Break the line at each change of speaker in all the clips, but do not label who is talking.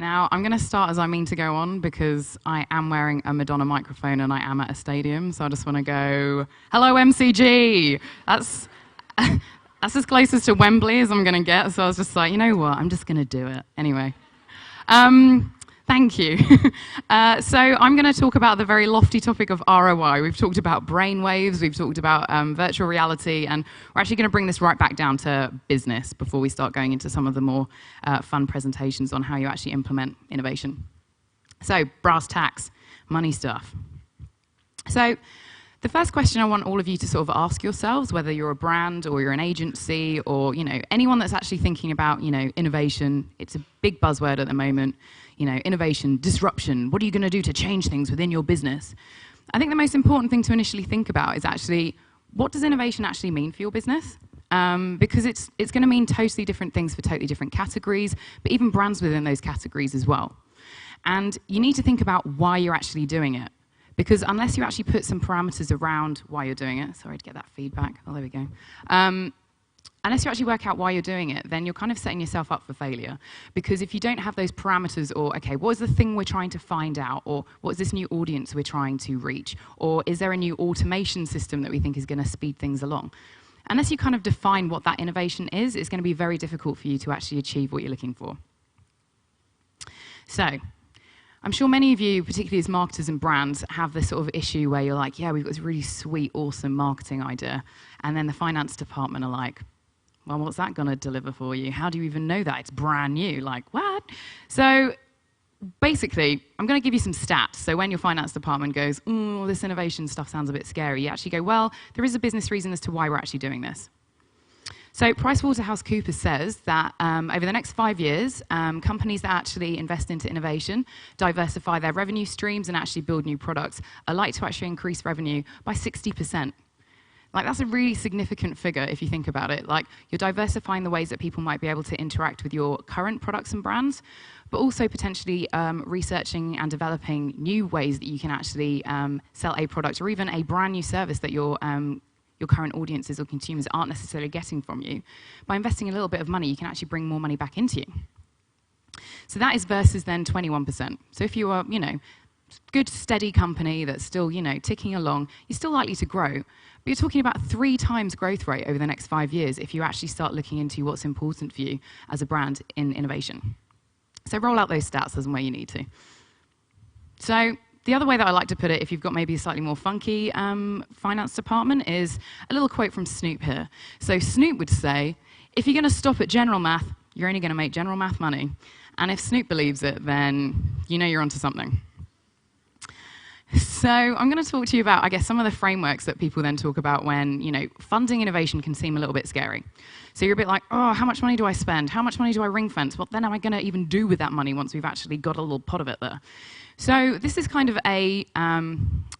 Now, I'm going to start as I mean to go on because I am wearing a Madonna microphone and I am at a stadium, so I just want to go, hello, MCG! That's as close to Wembley as I'm going to get, so I was just like, you know what, I'm just going to do it. Anyway. Thank you. So I'm going to talk about the very lofty topic of ROI. We've talked about brainwaves, we've talked about virtual reality, and we're actually going to bring this right back down to business before we start going into some of the more fun presentations on how you actually implement innovation. So brass tacks, money stuff. So the first question I want all of you to sort of ask yourselves, whether you're a brand or you're an agency or anyone that's actually thinking about innovation, it's a big buzzword at the moment. Innovation, disruption, what are you going to do to change things within your business? I think the most important thing to initially think about is actually, what does innovation actually mean for your business? Because it's going to mean totally different things for totally different categories, but even brands within those categories as well. And you need to think about why you're actually doing it. Because unless you actually put some parameters around why you're doing it, sorry to get that feedback, oh, there we go. Unless you actually work out why you're doing it, then you're kind of setting yourself up for failure. Because if you don't have those parameters, or, okay, what is the thing we're trying to find out? Or what is this new audience we're trying to reach? Or is there a new automation system that we think is going to speed things along? Unless you kind of define what that innovation is, it's going to be very difficult for you to actually achieve what you're looking for. So, I'm sure many of you, particularly as marketers and brands, have this sort of issue where you're like, yeah, we've got this really sweet, awesome marketing idea. And then the finance department are like, well, what's that going to deliver for you? How do you even know that? It's brand new. Like, what? So basically, I'm going to give you some stats. So when your finance department goes, oh, this innovation stuff sounds a bit scary, you actually go, well, there is a business reason as to why we're actually doing this. So PricewaterhouseCoopers says that over the next 5 years, companies that actually invest into innovation, diversify their revenue streams, and actually build new products are likely to actually increase revenue by 60%. Like, that's a really significant figure if you think about it. Like, you're diversifying the ways that people might be able to interact with your current products and brands, but also potentially researching and developing new ways that you can actually sell a product or even a brand new service that your current audiences or consumers aren't necessarily getting from you. By investing a little bit of money, you can actually bring more money back into you. So that is versus then 21%. So if you are, good, steady company that's still, ticking along, you're still likely to grow. But you're talking about 3 times growth rate over the next 5 years if you actually start looking into what's important for you as a brand in innovation. So roll out those stats as and where you need to. So the other way that I like to put it, if you've got maybe a slightly more funky finance department, is a little quote from Snoop here. So Snoop would say, if you're going to stop at general math, you're only going to make general math money. And if Snoop believes it, then you're onto something. So I'm going to talk to you about, I guess, some of the frameworks that people then talk about when, funding innovation can seem a little bit scary. So you're a bit like, oh, how much money do I spend? How much money do I ring fence? What then am I going to even do with that money once we've actually got a little pot of it there? So this is kind of a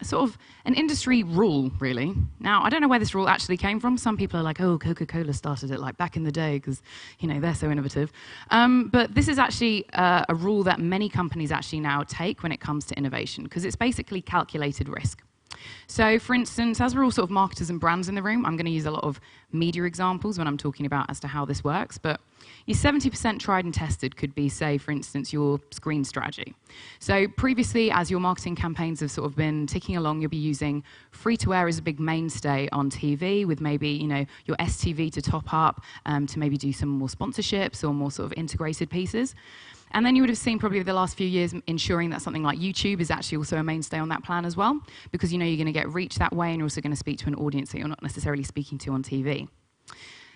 sort of an industry rule, really. Now, I don't know where this rule actually came from. Some people are like, oh, Coca-Cola started it like back in the day because, they're so innovative. But this is actually a rule that many companies actually now take when it comes to innovation because it's basically calculated risk. So, for instance, as we're all sort of marketers and brands in the room, I'm going to use a lot of media examples when I'm talking about as to how this works, but your 70% tried and tested could be, say, for instance, your screen strategy. So previously, as your marketing campaigns have sort of been ticking along, you'll be using free-to-air as a big mainstay on TV with maybe, your STV to top up, to maybe do some more sponsorships or more sort of integrated pieces. And then you would have seen probably over the last few years ensuring that something like YouTube is actually also a mainstay on that plan as well, because you're going to get reach that way and you're also going to speak to an audience that you're not necessarily speaking to on TV.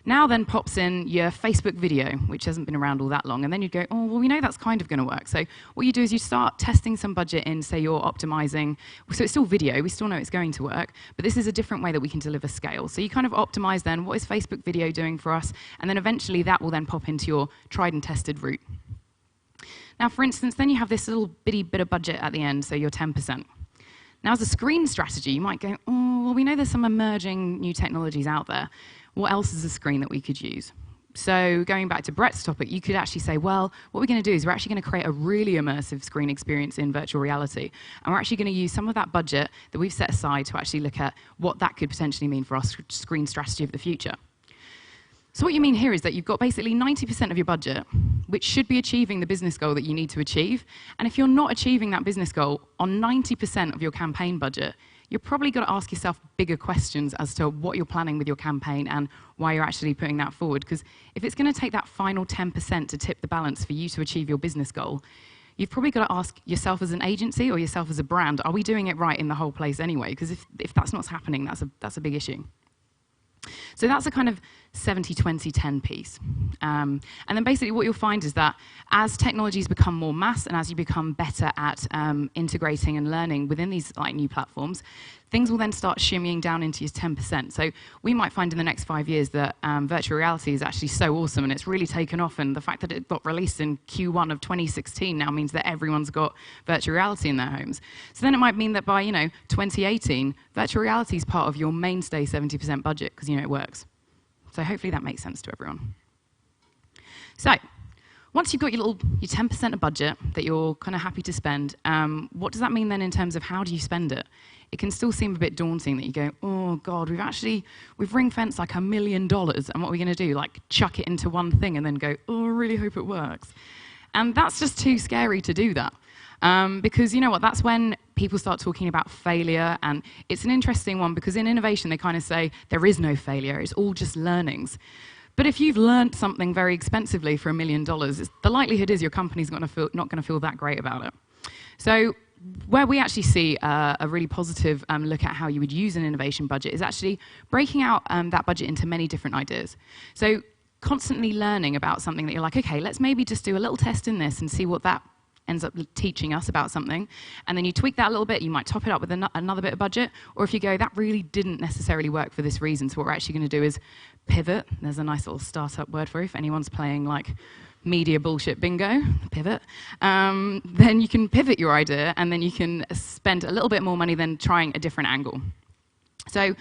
Now then pops in your Facebook video, which hasn't been around all that long, and then you'd go, oh, well, we know that's kind of going to work. So what you do is you start testing some budget in, say you're optimizing, so it's still video, we still know it's going to work, but this is a different way that we can deliver scale. So you kind of optimize then, what is Facebook video doing for us, and then eventually that will then pop into your tried and tested route. Now, for instance, then you have this little bitty bit of budget at the end, so you're 10%. Now, as a screen strategy, you might go, oh, well, we know there's some emerging new technologies out there. What else is a screen that we could use? So going back to Brett's topic, you could actually say, well, what we're going to do is we're actually going to create a really immersive screen experience in virtual reality. And we're actually going to use some of that budget that we've set aside to actually look at what that could potentially mean for our screen strategy of the future. So what you mean here is that you've got basically 90% of your budget, which should be achieving the business goal that you need to achieve. And if you're not achieving that business goal on 90% of your campaign budget, you're probably got to ask yourself bigger questions as to what you're planning with your campaign and why you're actually putting that forward. Because if it's going to take that final 10% to tip the balance for you to achieve your business goal, you've probably got to ask yourself as an agency or yourself as a brand, are we doing it right in the whole place anyway? Because if that's not happening, that's a big issue. So that's a kind of 70-20-10 piece. And then basically what you'll find is that as technologies become more mass and as you become better at integrating and learning within these new platforms, things will then start shimmying down into your 10%. So we might find in the next 5 years that virtual reality is actually so awesome and it's really taken off, and the fact that it got released in Q1 of 2016 now means that everyone's got virtual reality in their homes. So then it might mean that by 2018, virtual reality is part of your mainstay 70% budget because it works. So hopefully that makes sense to everyone. So once you've got your 10% of budget that you're kind of happy to spend, what does that mean then in terms of how do you spend it? It can still seem a bit daunting that you go, oh God, we've ring-fenced like $1 million, and what are we going to do? Like chuck it into one thing and then go, oh, I really hope it works. And that's just too scary to do that. Because you know what, that's when people start talking about failure, and it's an interesting one because in innovation they kind of say there is no failure, it's all just learnings. But if you've learned something very expensively for $1 million, the likelihood is your company's not going to feel that great about it. So where we actually see a really positive look at how you would use an innovation budget is actually breaking out that budget into many different ideas. So constantly learning about something that you're like, okay, let's maybe just do a little test in this and see what that ends up teaching us about something, and then you tweak that a little bit, you might top it up with another bit of budget, or if you go, that really didn't necessarily work for this reason, so what we're actually going to do is pivot. There's a nice little startup word for it, if anyone's playing like media bullshit bingo, pivot, then you can pivot your idea, and then you can spend a little bit more money than trying a different angle. So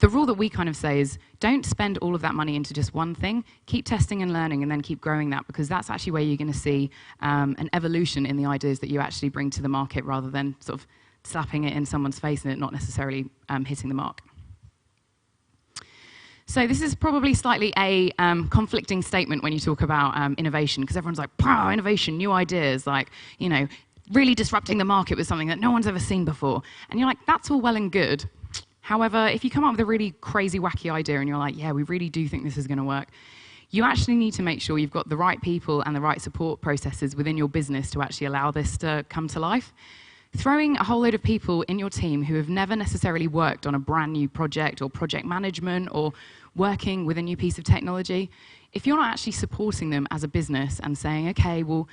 the rule that we kind of say is don't spend all of that money into just one thing. Keep testing and learning and then keep growing that, because that's actually where you're going to see an evolution in the ideas that you actually bring to the market rather than sort of slapping it in someone's face and it not necessarily hitting the mark. So this is probably slightly a conflicting statement when you talk about innovation, because everyone's like, pow, innovation, new ideas, like, really disrupting the market with something that no one's ever seen before. And you're like, that's all well and good. However, if you come up with a really crazy, wacky idea and you're like, yeah, we really do think this is going to work, you actually need to make sure you've got the right people and the right support processes within your business to actually allow this to come to life. Throwing a whole load of people in your team who have never necessarily worked on a brand new project or project management or working with a new piece of technology, if you're not actually supporting them as a business and saying, okay, well,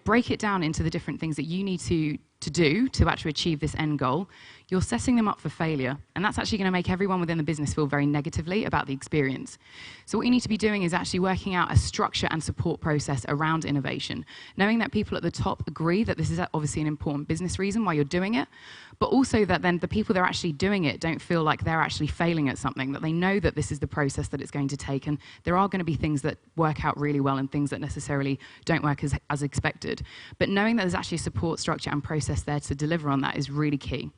break it down into the different things that you need to do to actually achieve this end goal, you're setting them up for failure. And that's actually going to make everyone within the business feel very negatively about the experience. So what you need to be doing is actually working out a structure and support process around innovation, knowing that people at the top agree that this is obviously an important business reason why you're doing it, but also that then the people that are actually doing it don't feel like they're actually failing at something, that they know that this is the process that it's going to take, and there are going to be things that work out really well and things that necessarily don't work as expected. But knowing that there's actually a support structure and process there to deliver on that is really key.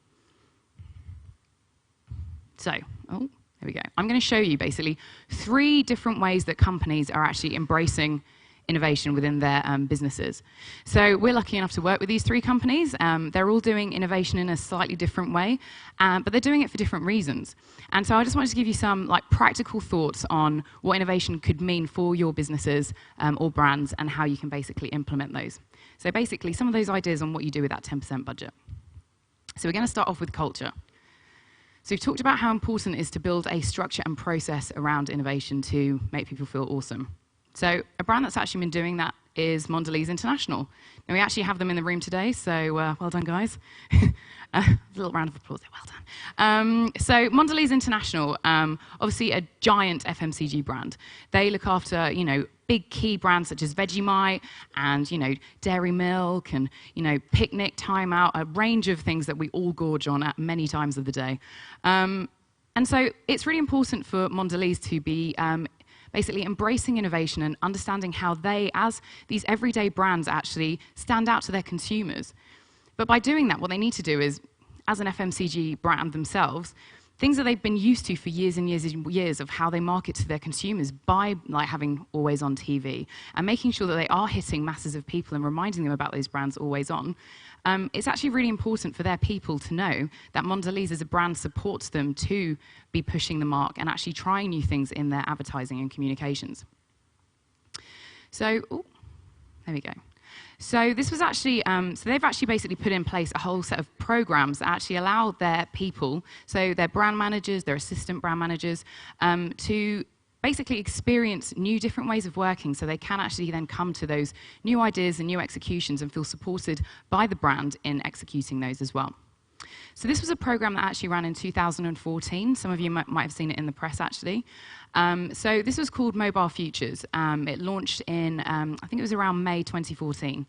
So, there we go. I'm going to show you basically 3 different ways that companies are actually embracing innovation within their businesses. So we're lucky enough to work with these 3 companies. They're all doing innovation in a slightly different way, but they're doing it for different reasons. And so I just wanted to give you some practical thoughts on what innovation could mean for your businesses or brands and how you can basically implement those. So basically, some of those ideas on what you do with that 10% budget. So we're going to start off with culture. So we've talked about how important it is to build a structure and process around innovation to make people feel awesome. So a brand that's actually been doing that is Mondelez International. Now, we actually have them in the room today, so well done, guys. A little round of applause there, well done. So Mondelez International, obviously a giant FMCG brand. They look after, big key brands such as Vegemite and, Dairy Milk and, Picnic, Time Out, a range of things that we all gorge on at many times of the day. And so it's really important for Mondelez to be basically embracing innovation and understanding how they, as these everyday brands, actually stand out to their consumers. But by doing that, what they need to do is, as an FMCG brand themselves, things that they've been used to for years and years and years of how they market to their consumers by like having always on TV and making sure that they are hitting masses of people and reminding them about those brands always on. It's actually really important for their people to know that Mondelez as a brand supports them to be pushing the mark and actually trying new things in their advertising and communications. So, there we go. So this was actually, so they've actually basically put in place a whole set of programs that actually allow their people, so their brand managers, their assistant brand managers, to basically experience new different ways of working so they can actually then come to those new ideas and new executions and feel supported by the brand in executing those as well. So this was a program that actually ran in 2014. Some of you might have seen it in the press, actually. So this was called Mobile Futures. It launched in, I think it was around May 2014.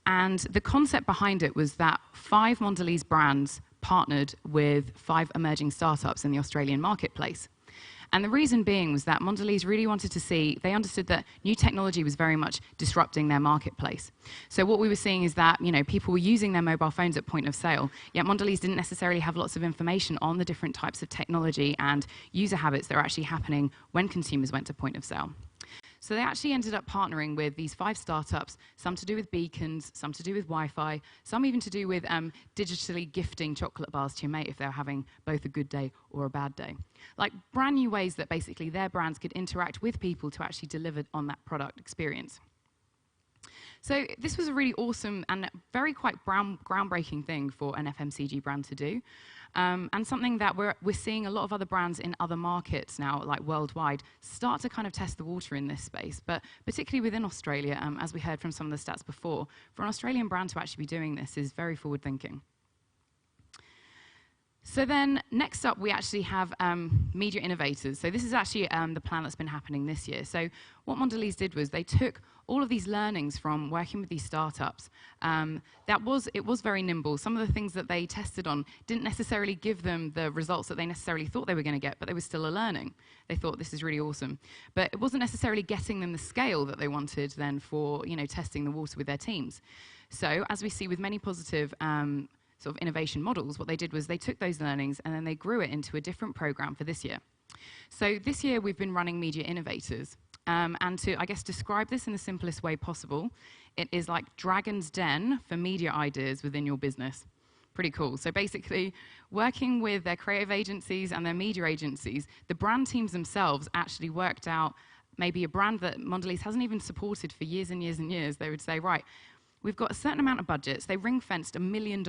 And the concept behind it was that 5 Mondelez brands partnered with 5 emerging startups in the Australian marketplace. And the reason being was that Mondelez really wanted to see, they understood that new technology was very much disrupting their marketplace. So what we were seeing is that, you know, people were using their mobile phones at point of sale, yet Mondelez didn't necessarily have lots of information on the different types of technology and user habits that are actually happening when consumers went to point of sale. So they actually ended up partnering with these 5 startups, some to do with beacons, some to do with Wi-Fi, some even to do with digitally gifting chocolate bars to your mate if they're having both a good day or a bad day. Like brand new ways that basically their brands could interact with people to actually deliver on that product experience. So this was a really awesome and very quite groundbreaking thing for an FMCG brand to do. And something that we're seeing a lot of other brands in other markets now, like worldwide, start to kind of test the water in this space. But particularly within Australia, as we heard from some of the stats before, for an Australian brand to actually be doing this is very forward-thinking. So then next up, we actually have Media Innovators. So this is actually the plan that's been happening this year. So what Mondelez did was they took all of these learnings from working with these startups. It was very nimble. Some of the things that they tested on didn't necessarily give them the results that they necessarily thought they were going to get, but they were still learning. They thought this is really awesome. But it wasn't necessarily getting them the scale that they wanted then for, you know, testing the water with their teams. So as we see with many positive sort of innovation models, what they did was they took those learnings and then they grew it into a different program for this year. So this year we've been running Media Innovators. And to, I guess, describe this in the simplest way possible, it is like Dragon's Den for media ideas within your business. Pretty cool. So basically, working with their creative agencies and their media agencies, the brand teams themselves actually worked out maybe a brand that Mondelez hasn't even supported for years and years and years. They would say, right, we've got a certain amount of budgets. They ring-fenced $1 million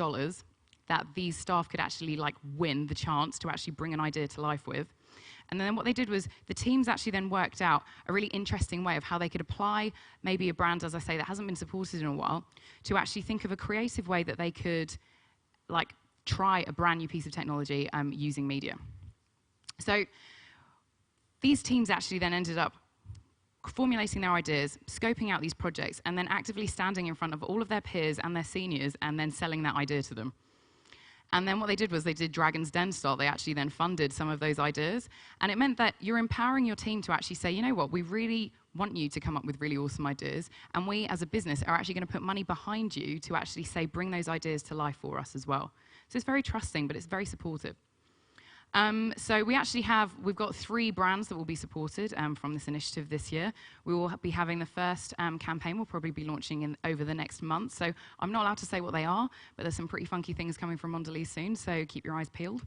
that these staff could actually like win the chance to actually bring an idea to life with. And then what they did was the teams actually then worked out a really interesting way of how they could apply maybe a brand, as I say, that hasn't been supported in a while, to actually think of a creative way that they could like try a brand new piece of technology using media. So these teams actually then ended up formulating their ideas, scoping out these projects, and then actively standing in front of all of their peers and their seniors and then selling that idea to them. And then what they did was they did Dragon's Den style. They actually then funded some of those ideas. And it meant that you're empowering your team to actually say, you know what, we really want you to come up with really awesome ideas. And we, as a business, are actually going to put money behind you to actually say, bring those ideas to life for us as well. So it's very trusting, but it's very supportive. So we've got 3 brands that will be supported from this initiative this year. We will be having the first campaign. We'll probably be launching over the next month. So I'm not allowed to say what they are, but there's some pretty funky things coming from Mondelez soon, so keep your eyes peeled.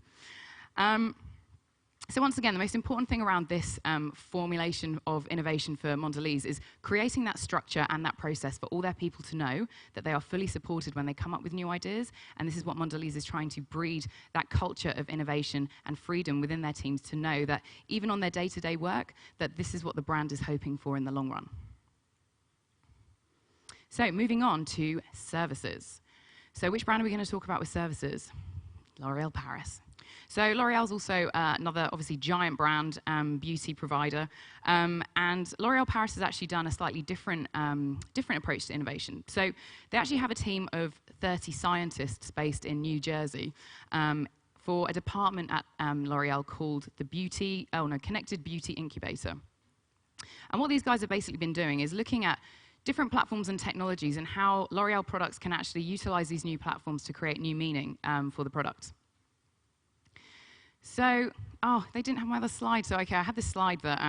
So once again, the most important thing around this formulation of innovation for Mondelez is creating that structure and that process for all their people to know that they are fully supported when they come up with new ideas. And this is what Mondelez is trying to breed, that culture of innovation and freedom within their teams to know that even on their day-to-day work, that this is what the brand is hoping for in the long run. So moving on to services. So which brand are we going to talk about with services? L'Oréal Paris. So L'Oréal's also another, obviously, giant brand, beauty provider. And L'Oréal Paris has actually done a slightly different approach to innovation. So they actually have a team of 30 scientists based in New Jersey for a department at L'Oréal called the Connected Beauty Incubator. And what these guys have basically been doing is looking at different platforms and technologies and how L'Oréal products can actually utilize these new platforms to create new meaning for the products. So, oh, they didn't have my other slide. So, okay, I had this slide that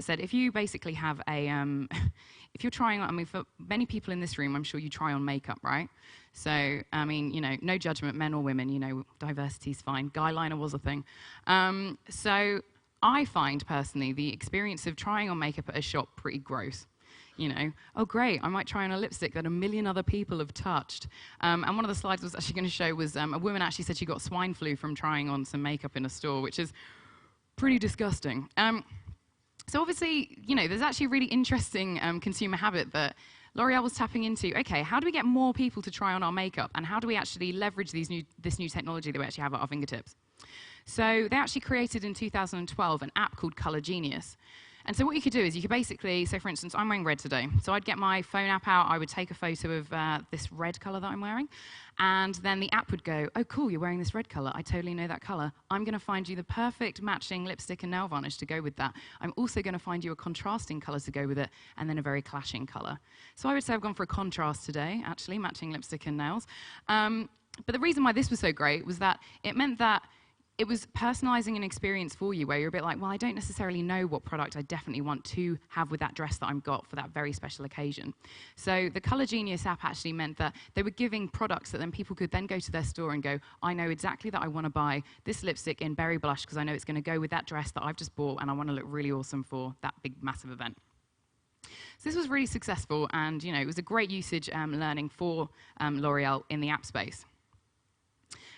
said if you basically have a, if you're trying on, I mean, for many people in this room, I'm sure you try on makeup, right? So, I mean, you know, no judgment, men or women, you know, diversity's fine. Guy liner was a thing. So, I find personally the experience of trying on makeup at a shop pretty gross. You know, oh great, I might try on a lipstick that a million other people have touched. And one of the slides I was actually going to show was a woman actually said she got swine flu from trying on some makeup in a store, which is pretty disgusting. So obviously, you know, there's actually a really interesting consumer habit that L'Oreal was tapping into. Okay, how do we get more people to try on our makeup, and how do we actually leverage this new technology that we actually have at our fingertips? So they actually created in 2012 an app called Color Genius. And so what you could do is you could basically, so for instance, I'm wearing red today. So I'd get my phone app out, I would take a photo of this red color that I'm wearing, and then the app would go, oh cool, you're wearing this red color, I totally know that color. I'm gonna find you the perfect matching lipstick and nail varnish to go with that. I'm also gonna find you a contrasting color to go with it, and then a very clashing color. So I would say I've gone for a contrast today, actually, matching lipstick and nails. But the reason why this was so great was that it meant that it was personalizing an experience for you where you're a bit like, well, I don't necessarily know what product I definitely want to have with that dress that I've got for that very special occasion. So the Color Genius app actually meant that they were giving products that then people could then go to their store and go, I know exactly that I want to buy this lipstick in berry blush because I know it's going to go with that dress that I've just bought and I want to look really awesome for that big, massive event. So this was really successful, and you know, it was a great usage learning for L'Oreal in the app space.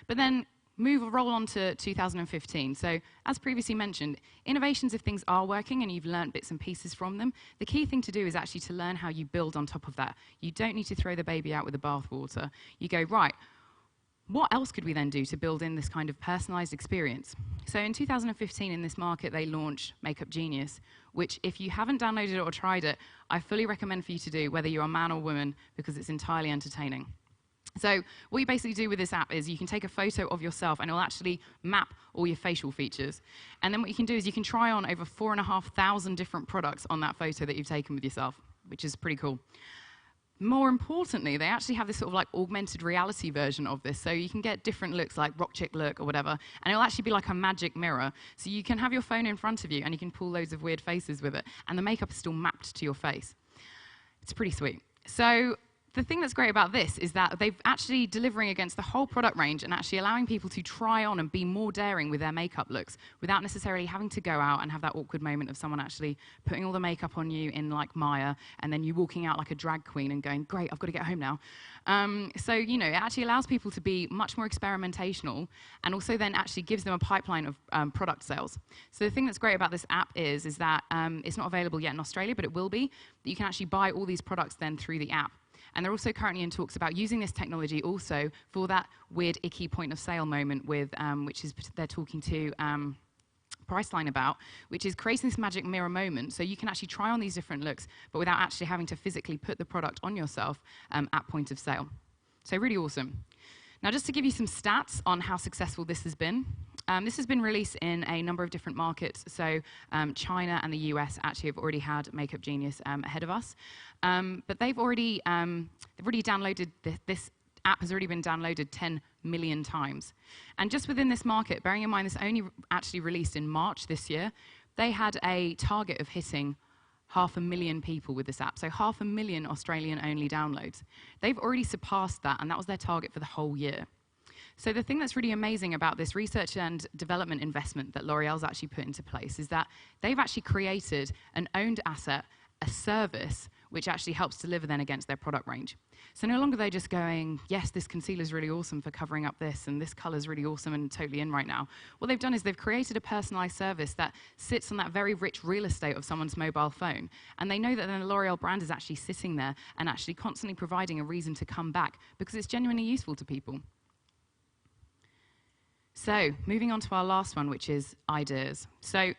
But then roll on to 2015. So as previously mentioned, innovations, if things are working and you've learned bits and pieces from them, the key thing to do is actually to learn how you build on top of that. You don't need to throw the baby out with the bathwater. You go, right, what else could we then do to build in this kind of personalized experience? So in 2015 in this market, they launched Makeup Genius, which if you haven't downloaded it or tried it, I fully recommend for you to do, whether you're a man or woman, because it's entirely entertaining. So what you basically do with this app is you can take a photo of yourself and it'll actually map all your facial features. And then what you can do is you can try on over 4,500 different products on that photo that you've taken with yourself, which is pretty cool. More importantly, they actually have this sort of like augmented reality version of this. So you can get different looks like rock chick look or whatever, and it'll actually be like a magic mirror. So you can have your phone in front of you and you can pull loads of weird faces with it, and the makeup is still mapped to your face. It's pretty sweet. So the thing that's great about this is that they've actually delivering against the whole product range and actually allowing people to try on and be more daring with their makeup looks without necessarily having to go out and have that awkward moment of someone actually putting all the makeup on you in like Maya and then you walking out like a drag queen and going, great, I've got to get home now. So, you know, it actually allows people to be much more experimentational and also then actually gives them a pipeline of product sales. So the thing that's great about this app is that it's not available yet in Australia, but it will be, that you can actually buy all these products then through the app. And they're also currently in talks about using this technology also for that weird, icky point of sale moment with, which is they're talking to Priceline about, which is creating this magic mirror moment so you can actually try on these different looks, but without actually having to physically put the product on yourself at point of sale. So really awesome. Now, just to give you some stats on how successful this has been been released in a number of different markets. So China and the US actually have already had Makeup Genius ahead of us. But they've already downloaded, this app has already been downloaded 10 million times. And just within this market, bearing in mind this only actually released in March this year, they had a target of hitting 500,000 people with this app, so 500,000 Australian-only downloads. They've already surpassed that, and that was their target for the whole year. So the thing that's really amazing about this research and development investment that L'Oreal's actually put into place is that they've actually created an owned asset, a service, which actually helps deliver then against their product range. So no longer are they just going, yes, this concealer's really awesome for covering up this, and this color's really awesome and totally in right now. What they've done is they've created a personalized service that sits on that very rich real estate of someone's mobile phone. And they know that then the L'Oreal brand is actually sitting there and actually constantly providing a reason to come back because it's genuinely useful to people. So moving on to our last one, which is ideas. So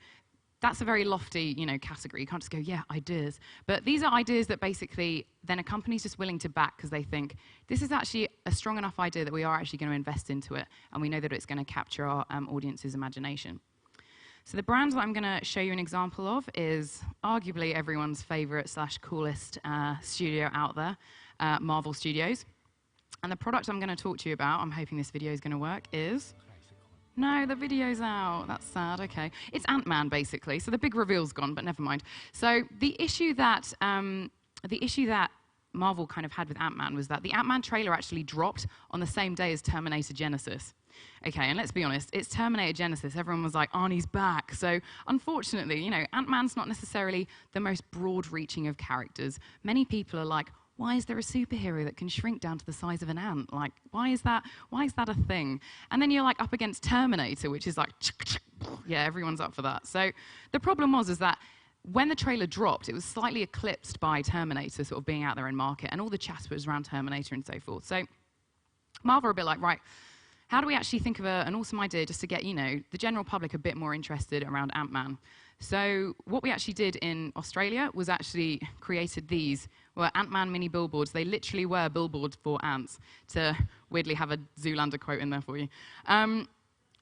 that's a very lofty, category. You can't just go, yeah, ideas. But these are ideas that basically then a company's just willing to back because they think this is actually a strong enough idea that we are actually going to invest into it, and we know that it's going to capture our audience's imagination. So the brand that I'm going to show you an example of is arguably everyone's favorite / coolest studio out there, Marvel Studios. And the product I'm going to talk to you about, I'm hoping this video is going to work, is No, the video's out. That's sad. Okay, it's AntMan basically. So the big reveal's gone, but never mind. So the issue that Marvel kind of had with AntMan was that the AntMan trailer actually dropped on the same day as Terminator Genesis. Okay, and let's be honest, it's Terminator Genesis. Everyone was like, Arnie's back. So unfortunately, Ant-Man's not necessarily the most broad-reaching of characters. Many people are like, why is there a superhero that can shrink down to the size of an ant? Like, why is that a thing? And then you're like up against Terminator, which is like, yeah, everyone's up for that. So the problem is that when the trailer dropped, it was slightly eclipsed by Terminator sort of being out there in market, and all the chat was around Terminator and so forth. So Marvel are a bit like, right, how do we actually think of an awesome idea just to get, the general public a bit more interested around Ant-Man? So what we actually did in Australia was actually created these were Ant-Man mini billboards. They literally were billboards for ants, to weirdly have a Zoolander quote in there for you.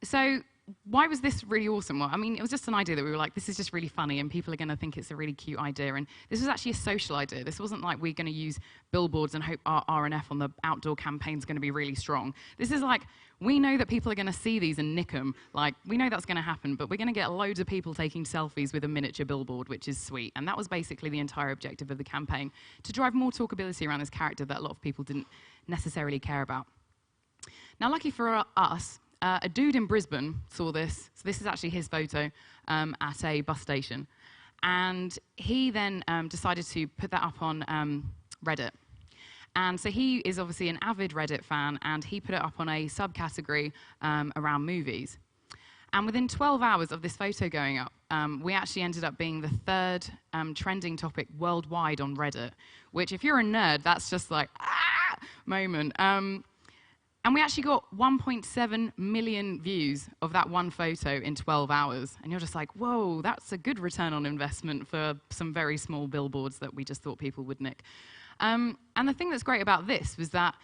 So why was this really awesome? Well, I mean, it was just an idea that we were like, this is just really funny, and people are going to think it's a really cute idea. And this was actually a social idea. This wasn't like we're going to use billboards and hope our R&F on the outdoor campaign is going to be really strong. This is like, we know that people are going to see these and nick them. Like, we know that's going to happen, but we're going to get loads of people taking selfies with a miniature billboard, which is sweet. And that was basically the entire objective of the campaign, to drive more talkability around this character that a lot of people didn't necessarily care about. Now, lucky for us, a dude in Brisbane saw this. So this is actually his photo at a bus station. And he then decided to put that up on Reddit. And so he is obviously an avid Reddit fan, and he put it up on a subcategory around movies. And within 12 hours of this photo going up, we actually ended up being the third trending topic worldwide on Reddit, which if you're a nerd, that's just like, moment. And we actually got 1.7 million views of that one photo in 12 hours. And you're just like, whoa, that's a good return on investment for some very small billboards that we just thought people would nick. And the thing that's great about this was that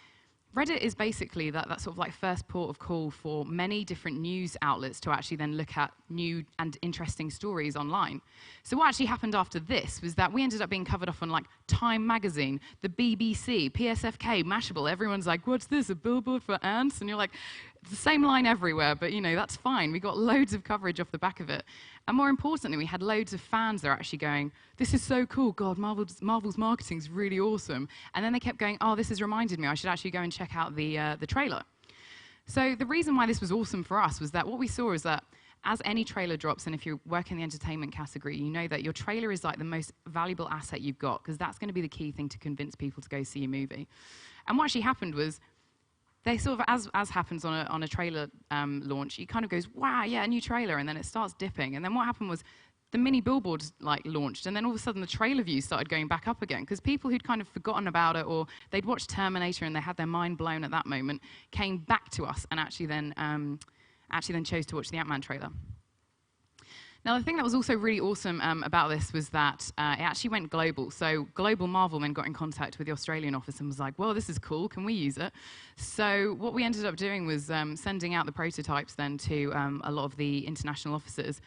Reddit is basically that sort of like first port of call for many different news outlets to actually then look at new and interesting stories online. So what actually happened after this was that we ended up being covered off on like Time magazine, the BBC, PSFK, Mashable. Everyone's like, what's this, a billboard for ants? And you're like, it's the same line everywhere, but that's fine. We got loads of coverage off the back of it. And more importantly, we had loads of fans that are actually going, this is so cool, God, Marvel's marketing is really awesome. And then they kept going, oh, this has reminded me, I should actually go and check out the trailer. So the reason why this was awesome for us was that what we saw is that as any trailer drops, and if you work in the entertainment category, you know that your trailer is like the most valuable asset you've got, because that's going to be the key thing to convince people to go see a movie. And what actually happened was, they sort of, as happens on a trailer launch, it kind of goes, wow, yeah, a new trailer, and then it starts dipping. And then what happened was the mini billboards launched, and then all of a sudden the trailer views started going back up again, because people who'd kind of forgotten about it, or they'd watched Terminator and they had their mind blown at that moment, came back to us and actually then chose to watch the Ant-Man trailer. Now, the thing that was also really awesome about this was that it actually went global. So Global Marvel then got in contact with the Australian office and was like, well, this is cool, can we use it? So what we ended up doing was sending out the prototypes then to a lot of the international offices.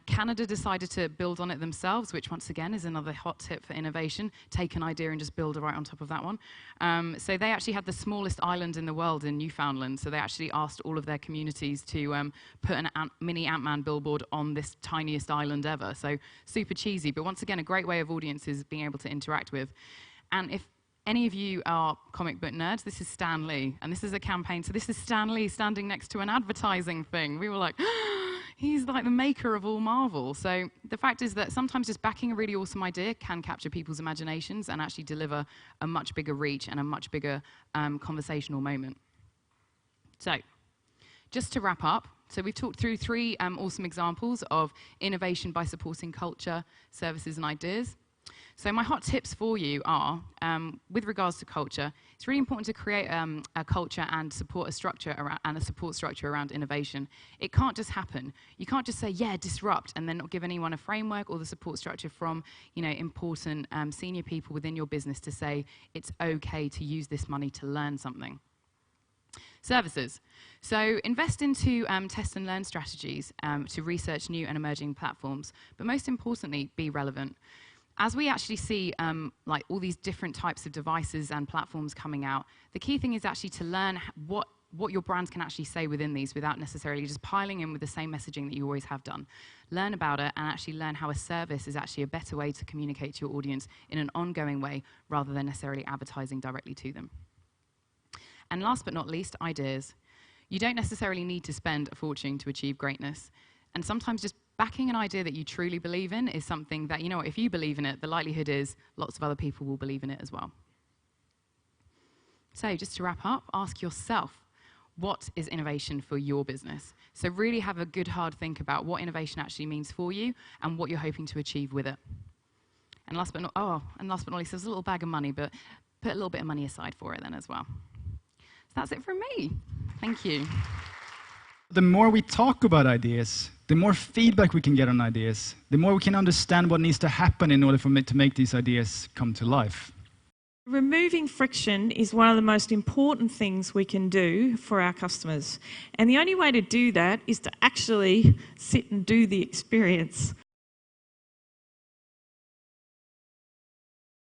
Canada decided to build on it themselves, which once again is another hot tip for innovation. Take an idea and just build right on top of that one. So they actually had the smallest island in the world in Newfoundland. So they actually asked all of their communities to put a mini Ant-Man billboard on this tiniest island ever. So super cheesy, but once again, a great way of audiences being able to interact with. And if any of you are comic book nerds, this is Stan Lee, and this is a campaign. So this is Stan Lee standing next to an advertising thing. We were like, he's like the maker of all Marvel. So the fact is that sometimes just backing a really awesome idea can capture people's imaginations and actually deliver a much bigger reach and a much bigger conversational moment. So just to wrap up, so we've talked through three awesome examples of innovation by supporting culture, services, and ideas. So my hot tips for you are, with regards to culture, it's really important to create a culture and support a support structure around innovation. It can't just happen. You can't just say, yeah, disrupt, and then not give anyone a framework or the support structure from important senior people within your business to say it's okay to use this money to learn something. Services. So invest into test and learn strategies to research new and emerging platforms, but most importantly, be relevant. As we actually see all these different types of devices and platforms coming out, the key thing is actually to learn what your brand can actually say within these without necessarily just piling in with the same messaging that you always have done. Learn about it and actually learn how a service is actually a better way to communicate to your audience in an ongoing way rather than necessarily advertising directly to them. And last but not least, ideas. You don't necessarily need to spend a fortune to achieve greatness. And sometimes just backing an idea that you truly believe in is something that, you know what, if you believe in it, the likelihood is lots of other people will believe in it as well. So just to wrap up, ask yourself, what is innovation for your business? So really have a good hard think about what innovation actually means for you and what you're hoping to achieve with it. And last but not least, there's a little bag of money, but put a little bit of money aside for it then as well. So that's it from me. Thank you.
The more we talk about ideas, the more feedback we can get on ideas, the more we can understand what needs to happen in order to make these ideas come to life.
Removing friction is one of the most important things we can do for our customers. And the only way to do that is to actually sit and do the experience.